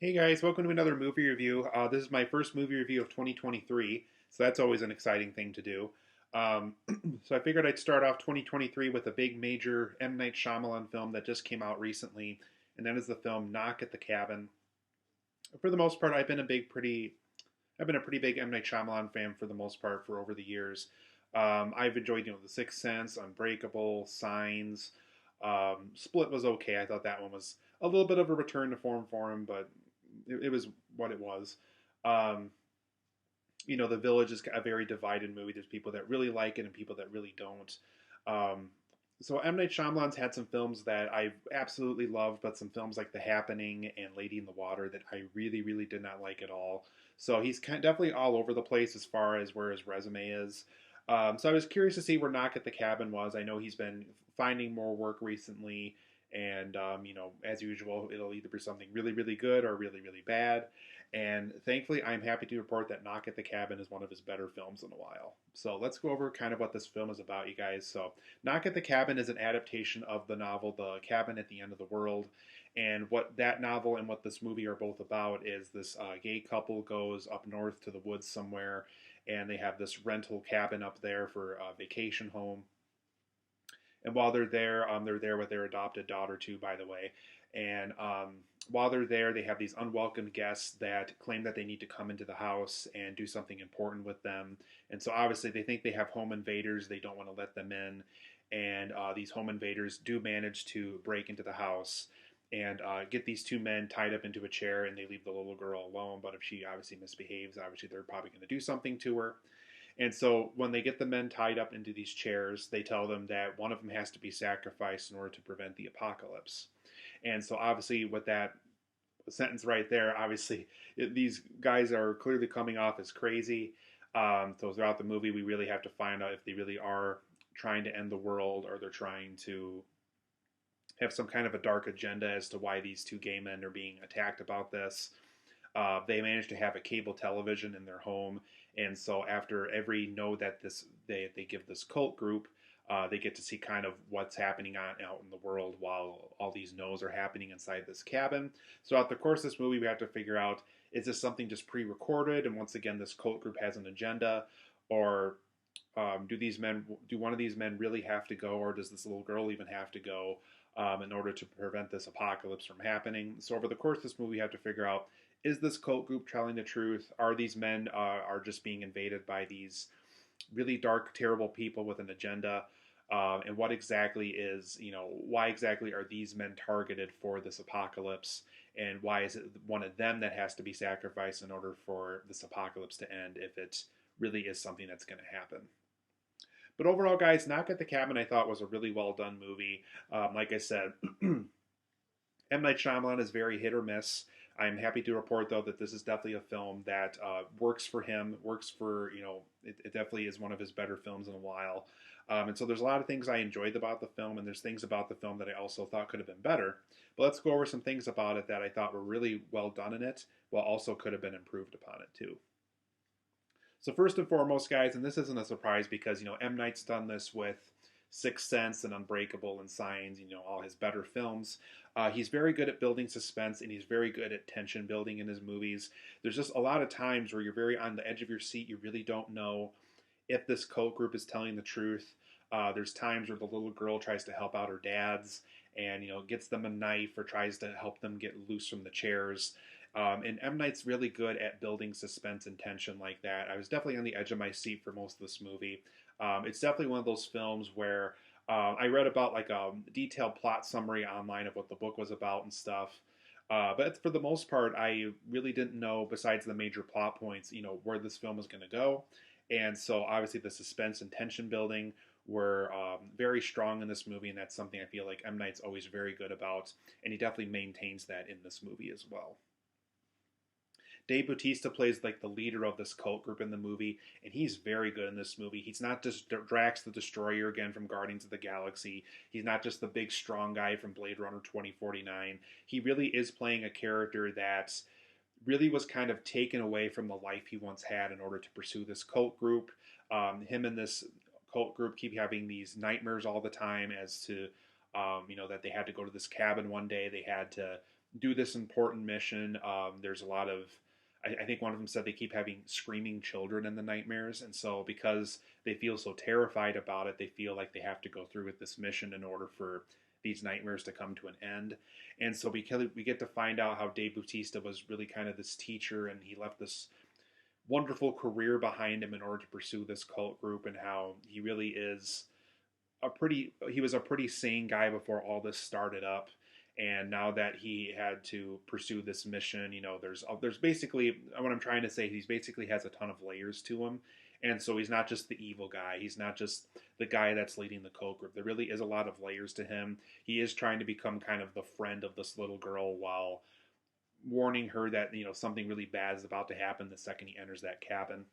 Hey guys, welcome to another movie review. This is my first movie review of 2023, so that's always an exciting thing to do. Um, so I figured I'd start off 2023 with a big major M. Night Shyamalan film that just came out recently, and that is the film Knock at the Cabin. For the most part, I've been a pretty big M. Night Shyamalan fan for the most part for over the years. I've enjoyed, The Sixth Sense, Unbreakable, Signs. Split was okay. I thought that one was a little bit of a return to form for him, but it was what it was. Um, The Village is a very divided movie. There's people that really like it and people that really don't. Um, so M. Night Shyamalan's had some films that I absolutely loved, but some films like The Happening and Lady in the Water that I really, really did not like at all. So he's definitely all over the place as far as where his resume is. So I was curious to see where Knock at the Cabin was. I know he's been finding more work recently, and as usual, it'll either be something really, really good or really, really bad. And thankfully, I'm happy to report that Knock at the Cabin is one of his better films in a while. So let's go over kind of what this film is about, you guys. So, Knock at the Cabin is an adaptation of the novel The Cabin at the End of the World. And what that novel and what this movie are both about is this gay couple goes up north to the woods somewhere, and they have this rental cabin up there for a vacation home. And while they're there with their adopted daughter too, by the way. And while they're there, they have these unwelcome guests that claim that they need to come into the house and do something important with them. And so obviously they think they have home invaders. They don't want to let them in. And these home invaders do manage to break into the house and get these two men tied up into a chair, and they leave the little girl alone. But if she obviously misbehaves, obviously they're probably going to do something to her. And so when they get the men tied up into these chairs, they tell them that one of them has to be sacrificed in order to prevent the apocalypse. And so obviously with that sentence right there, obviously these guys are clearly coming off as crazy. So throughout the movie, we really have to find out if they really are trying to end the world or they're trying to have some kind of a dark agenda as to why these two gay men are being attacked about this. They managed to have a cable television in their home, and so after every know that they give this cult group, they get to see kind of what's happening out in the world while all these no's are happening inside this cabin. So at the course of this movie, we have to figure out, is this something just pre-recorded, and once again this cult group has an agenda, or do one of these men really have to go, or does this little girl even have to go in order to prevent this apocalypse from happening? So over the course of this movie, we have to figure out, is this cult group telling the truth? Are these men are just being invaded by these really dark, terrible people with an agenda? And what exactly is, why exactly are these men targeted for this apocalypse? And why is it one of them that has to be sacrificed in order for this apocalypse to end if it really is something that's going to happen? But overall, guys, Knock at the Cabin I thought was a really well done movie. Like I said, M. Night Shyamalan is very hit or miss. I'm happy to report, though, that this is definitely a film that works for him, works for, it definitely is one of his better films in a while. And so there's a lot of things I enjoyed about the film, and there's things about the film that I also thought could have been better. But let's go over some things about it that I thought were really well done in it, while also could have been improved upon it, too. So first and foremost, guys, and this isn't a surprise because M. Night's done this with Sixth Sense and Unbreakable and Signs, all his better films. He's very good at building suspense and he's very good at tension building in his movies. There's just a lot of times where you're very on the edge of your seat. You really don't know if this cult group is telling the truth. There's times where the little girl tries to help out her dads and gets them a knife or tries to help them get loose from the chairs. And M. Night's really good at building suspense and tension like that. I was definitely on the edge of my seat for most of this movie. It's definitely one of those films where I read about like a detailed plot summary online of what the book was about and stuff. But for the most part, I really didn't know, besides the major plot points, where this film was going to go. And so obviously the suspense and tension building were very strong in this movie, and that's something I feel like M. Night's always very good about, and he definitely maintains that in this movie as well. Dave Bautista plays like the leader of this cult group in the movie, and he's very good in this movie. He's not just Drax the Destroyer again from Guardians of the Galaxy. He's not just the big strong guy from Blade Runner 2049. He really is playing a character that really was kind of taken away from the life he once had in order to pursue this cult group. Him and this cult group keep having these nightmares all the time as to, that they had to go to this cabin one day. They had to do this important mission. There's a lot of, I think one of them said they keep having screaming children in the nightmares, and so because they feel so terrified about it, they feel like they have to go through with this mission in order for these nightmares to come to an end. And so we get to find out how Dave Bautista was really kind of this teacher, and he left this wonderful career behind him in order to pursue this cult group, and how he really is he was a pretty sane guy before all this started up. And now that he had to pursue this mission, there's basically, what I'm trying to say, he's basically has a ton of layers to him. And so he's not just the evil guy, he's not just the guy that's leading the cult group. There really is a lot of layers to him. He is trying to become kind of the friend of this little girl, while warning her that something really bad is about to happen the second he enters that cabin.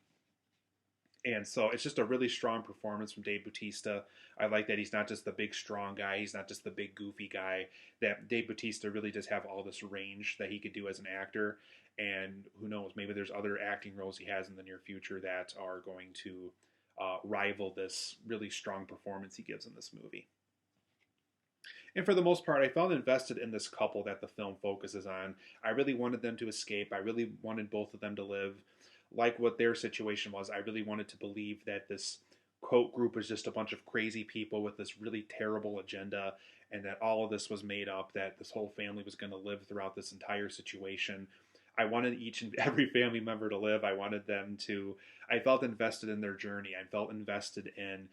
And so it's just a really strong performance from Dave Bautista. I like that he's not just the big strong guy, he's not just the big goofy guy. That Dave Bautista really does have all this range that he could do as an actor. And who knows, maybe there's other acting roles he has in the near future that are going to rival this really strong performance he gives in this movie. And for the most part, I felt invested in this couple that the film focuses on. I really wanted them to escape. I really wanted both of them to live like what their situation was. I really wanted to believe that this quote group was just a bunch of crazy people with this really terrible agenda, and that all of this was made up, that this whole family was going to live throughout this entire situation. I wanted each and every family member to live. I felt invested in their journey. I felt invested in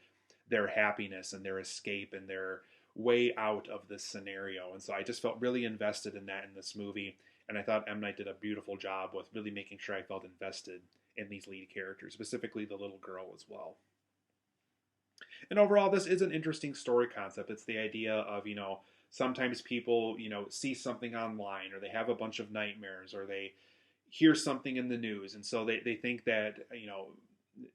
their happiness and their escape and their way out of this scenario. And so I just felt really invested in that in this movie. And I thought M. Night did a beautiful job with really making sure I felt invested in these lead characters, specifically the little girl as well. And overall, this is an interesting story concept. It's the idea of, sometimes people, see something online, or they have a bunch of nightmares, or they hear something in the news. And so they think that,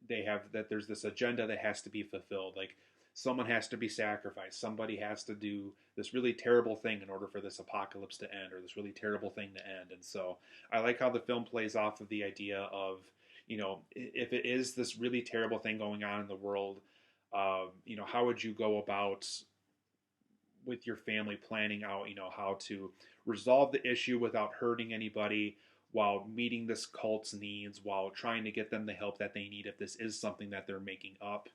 that there's this agenda that has to be fulfilled. Like, someone has to be sacrificed. Somebody has to do this really terrible thing in order for this apocalypse to end, or this really terrible thing to end. And so I like how the film plays off of the idea of, if it is this really terrible thing going on in the world, how would you go about with your family planning out, how to resolve the issue without hurting anybody, while meeting this cult's needs, while trying to get them the help that they need if this is something that they're making up.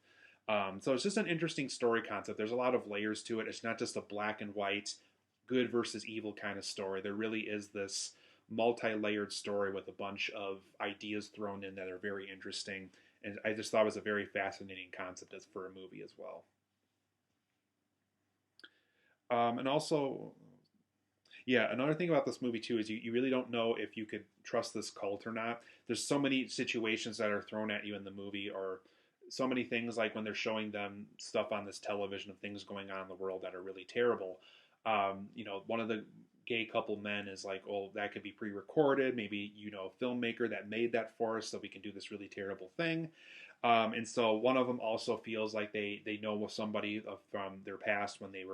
So it's just an interesting story concept. There's a lot of layers to it. It's not just a black and white, good versus evil kind of story. There really is this multi-layered story with a bunch of ideas thrown in that are very interesting. And I just thought it was a very fascinating concept as for a movie as well. And also, yeah, another thing about this movie too is you really don't know if you could trust this cult or not. There's so many situations that are thrown at you in the movie, or so many things, like when they're showing them stuff on this television of things going on in the world that are really terrible. One of the gay couple men is like, oh, that could be pre-recorded. Maybe, a filmmaker that made that for us so we can do this really terrible thing. And so one of them also feels like they know somebody from their past when they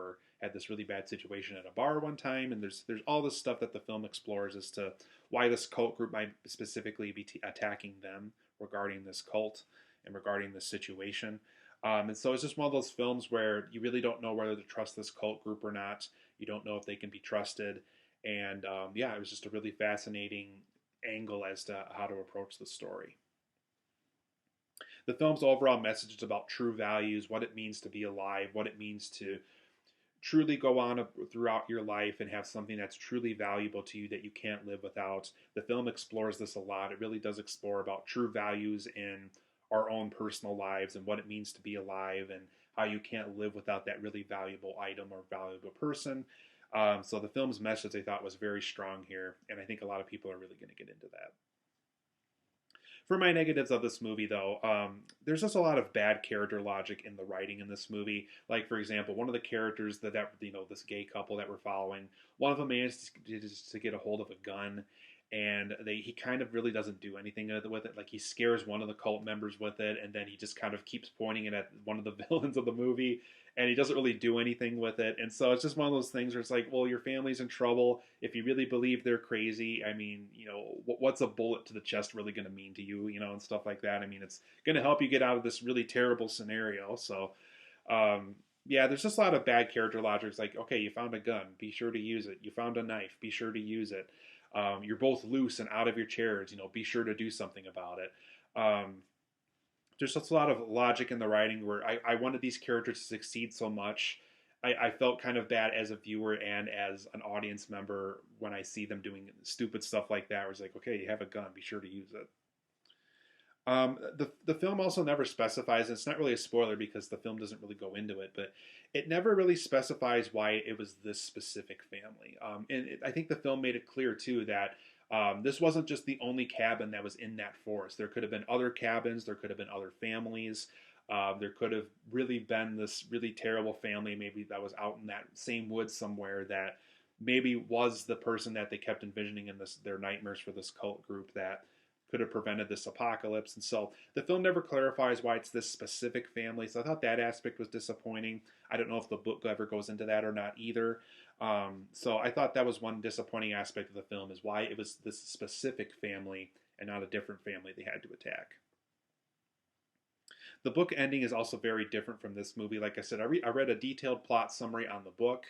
had this really bad situation at a bar one time. And there's all this stuff that the film explores as to why this cult group might specifically be attacking them regarding this cult and regarding this situation. And so it's just one of those films where you really don't know whether to trust this cult group or not. You don't know if they can be trusted. And it was just a really fascinating angle as to how to approach the story. The film's overall message is about true values, what it means to be alive, what it means to truly go on throughout your life and have something that's truly valuable to you that you can't live without. The film explores this a lot. It really does explore about true values in our own personal lives and what it means to be alive, and how you can't live without that really valuable item or valuable person. So the film's message, I thought, was very strong here, and I think a lot of people are really going to get into that. For my negatives of this movie, though, there's just a lot of bad character logic in the writing in this movie. Like, for example, one of the characters this gay couple that we're following, one of them managed to get a hold of a gun, and he kind of really doesn't do anything with it. Like, he scares one of the cult members with it, and then he just kind of keeps pointing it at one of the villains of the movie, and he doesn't really do anything with it. And so it's just one of those things where it's like, well, your family's in trouble. If you really believe they're crazy, I mean, what's a bullet to the chest really going to mean to you, and stuff like that. I mean, it's going to help you get out of this really terrible scenario. So Yeah, there's just a lot of bad character logic. It's like, okay, you found a gun, be sure to use it. You found a knife, be sure to use it. You're both loose and out of your chairs, be sure to do something about it. Um, there's just a lot of logic in the writing where I wanted these characters to succeed so much. I felt kind of bad as a viewer and as an audience member when I see them doing stupid stuff like that. Where it's like, okay, you have a gun, be sure to use it. The film also never specifies, and it's not really a spoiler because the film doesn't really go into it, but it never really specifies why it was this specific family. I think the film made it clear too that this wasn't just the only cabin that was in that forest. There could have been other cabins, there could have been other families. There could have really been this really terrible family, maybe that was out in that same woods somewhere that maybe was the person that they kept envisioning in their nightmares for this cult group that could have prevented this apocalypse. And so the film never clarifies why it's this specific family. So I thought that aspect was disappointing. I don't know if the book ever goes into that or not either. So I thought that was one disappointing aspect of the film is why it was this specific family and not a different family they had to attack. The book ending is also very different from this movie. Like I said, I read a detailed plot summary on the book,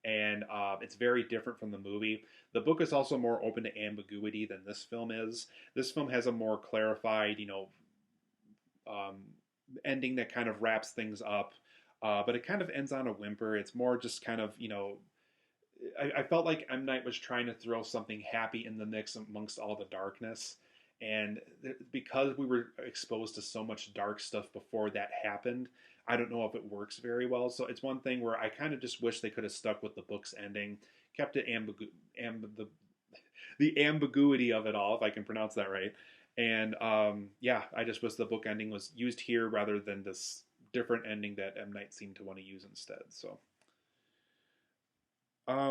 and it's very different from the movie. The book is also more open to ambiguity than this film is. This film has a more clarified, um, ending that kind of wraps things up, but it kind of ends on a whimper. It's more just kind of, I felt like M. Night was trying to throw something happy in the mix amongst all the darkness. And because we were exposed to so much dark stuff before that happened, I don't know if it works very well. So it's one thing where I kind of just wish they could have stuck with the book's ending, kept it the ambiguity of it all, if I can pronounce that right. And yeah, I just wish the book ending was used here rather than this different ending that M. Night seemed to want to use instead. So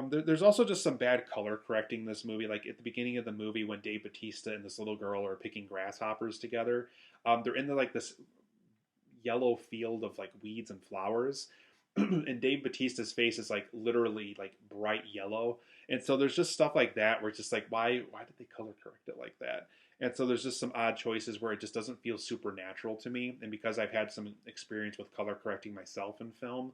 there's also just some bad color correcting in this movie. Like at the beginning of the movie, when Dave Bautista and this little girl are picking grasshoppers together, they're in like this yellow field of like weeds and flowers, and Dave Bautista's face is like literally like bright yellow. And so there's just stuff like that where it's just like why did they color correct it like that? And so there's just some odd choices where it just doesn't feel supernatural to me. And because I've had some experience with color correcting myself in film,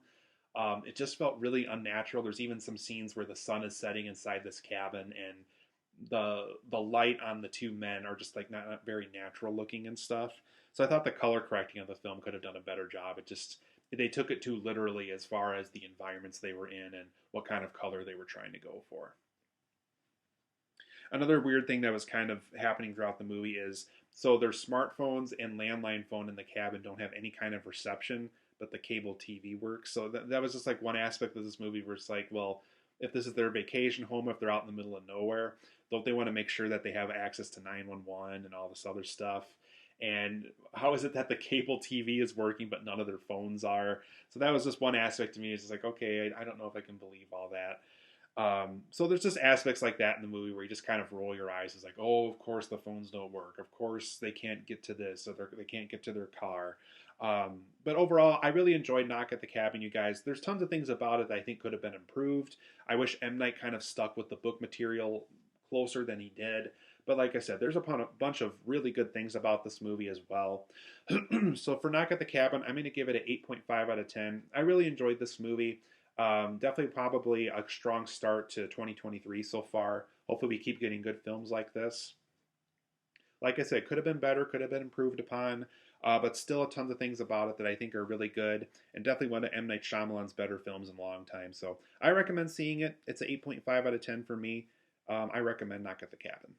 it just felt really unnatural. There's even some scenes where the sun is setting inside this cabin, and the light on the two men are just like not very natural looking and stuff. So I thought the color correcting of the film could have done a better job. It just they took it too literally as far as the environments they were in and what kind of color they were trying to go for. Another weird thing that was kind of happening throughout the movie is so their smartphones and landline phone in the cabin don't have any kind of reception, but the cable TV works. So that was just like one aspect of this movie where it's like, well, if this is their vacation home, if they're out in the middle of nowhere, don't they want to make sure that they have access to 911 and all this other stuff? And how is it that the cable TV is working but none of their phones are? So that was just one aspect to me. It's just like, okay, I don't know if I can believe all that. So there's just aspects like that in the movie where you just kind of roll your eyes. It's like, oh, of course the phones don't work. Of course they can't get to this, or they can't get to their car. But overall, I really enjoyed Knock at the Cabin, you guys. There's tons of things about it that I think could have been improved. I wish M. Night kind of stuck with the book material closer than he did. But like I said, there's a bunch of really good things about this movie as well. So for Knock at the Cabin, I'm going to give it an 8.5 out of 10. I really enjoyed this movie. Definitely probably a strong start to 2023 so far. Hopefully we keep getting good films like this. Like I said, could have been better, could have been improved upon, but still tons of things about it that I think are really good, and definitely one of M. Night Shyamalan's better films in a long time. So I recommend seeing it. It's an 8.5 out of 10 for me. I recommend Knock at the Cabin.